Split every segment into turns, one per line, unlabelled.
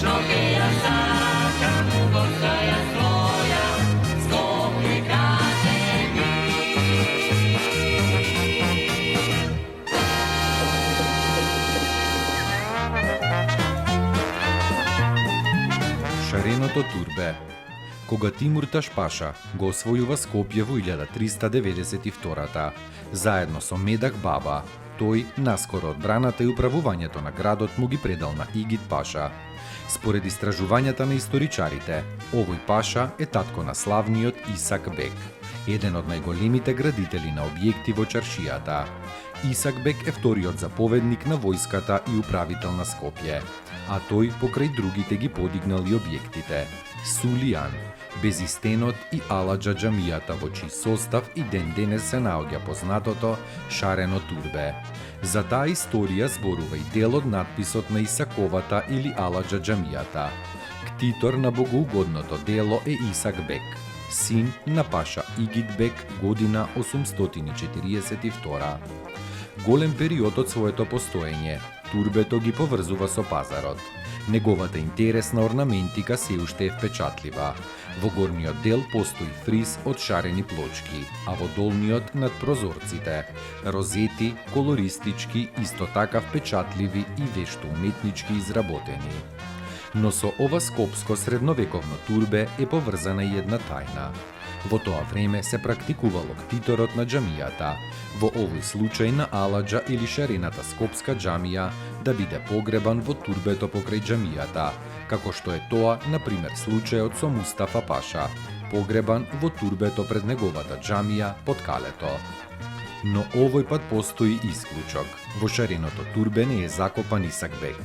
Вечно я сакам постоја своја, Скопје каже ми.
Шареното турбе. Кога Тимур Ташпаша го освојува Скопје во 1392 заедно со Медак Баба, тој наскоро одбраната и управувањето на градот му ги предал на Игит Паша. Според истражувањата на историчарите, овој паша е татко на славниот Исак Бек, еден од најголемите градители на објекти во чаршијата. Исак Бек е вториот заповедник на војската и управител на Скопје, а тој покрај другите ги подигнал и објектите. Сулијан, Безистенот и Аладжа џамијата, во чиј состав и ден денес се наоѓа познатото шарено турбе. За таа историја зборува и дел од надписот на Исаковата или Аладжа џамијата. Ктитор на богоугодното дело е Исак Бек, син на паша Игит Бек, година 842. Голем период од своето постоење, турбето ги поврзува со пазарот. Неговата интересна орнаментика се уште е впечатлива. Во горниот дел постои фриз од шарени плочки, а во долниот над прозорците розети, колористички, исто така впечатливи и вешто уметнички изработени. Но со ова скопско средновековно турбе е поврзана и една тајна. Во тоа време се практикувало ктиторот на џамијата, во овој случај на Аладжа или шарената скопска џамија, да биде погребан во турбето покрај џамијата, како што е тоа, например, случајот со Мустафа Паша, погребан во турбето пред неговата џамија под калето. Но овој пат постои исклучок. Во шареното турбе не е закопан Исак Бек.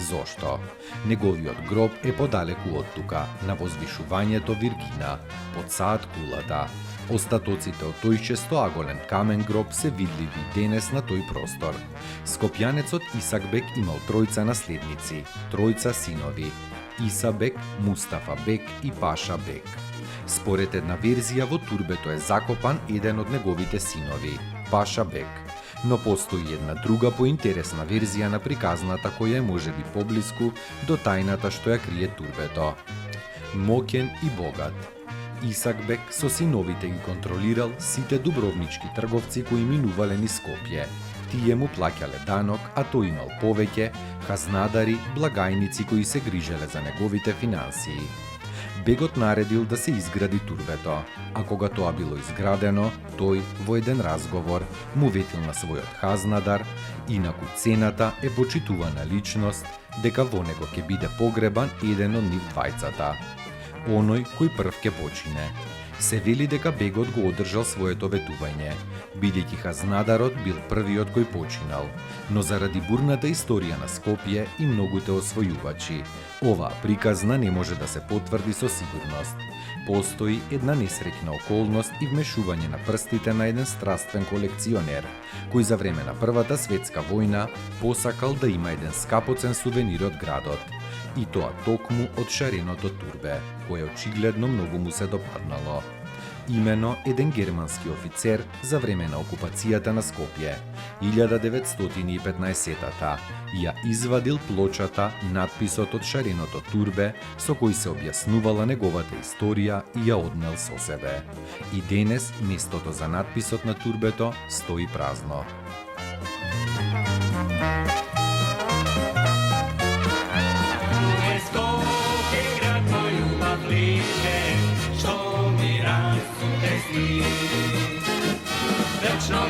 Зошто? Неговиот гроб е подалеку од тука, на возвишувањето Виргина, под саат кулата. Остатоците од тој шестоаголен камен гроб се видливи денес на тој простор. Скопјанецот Исак Бек имал тројца наследници, тројца синови: Иса Бек, Мустафа Бек и Паша Бек. Според една верзија во турбето е закопан еден од неговите синови, Паша Бек. Но постои една друга поинтересна верзија на приказната која е можеби поблиску до тајната што ја крие турбето. Моќен и богат, Исак Бек со синовите ги контролирал сите дубровнички трговци кои минувале низ Скопје. Тие му плаќале данок, а тој имал повеќе хазнадари, благајници кои се грижеле за неговите финансии. Бегот наредил да се изгради турбето, а кога тоа било изградено, тој во еден разговор му ветил на својот хазнадар, инаку цената е почитувана личност, дека во него ќе биде погребан еден од нив двајцата, оној кој прв ќе почине. Се вели дека бегот го одржал своето ветување, бидејќи хазнадарот бил првиот кој починал, но заради бурната историја на Скопје и многуте освојувачи, оваа приказна не може да се потврди со сигурност. Постои една несреќна околност и вмешување на прстите на еден страствен колекционер, кој за време на Првата светска војна посакал да има еден скапоцен сувенир од градот, и тоа токму од шареното турбе, кое очигледно многу му се допаднало. Имено еден германски офицер за време на окупацијата на Скопје, 1915-та, ја извадил плочата, надписот од шареното турбе, со кој се објаснувала неговата историја и ја однел со себе. И денес, местото за надписот на турбето стои празно.
Вечно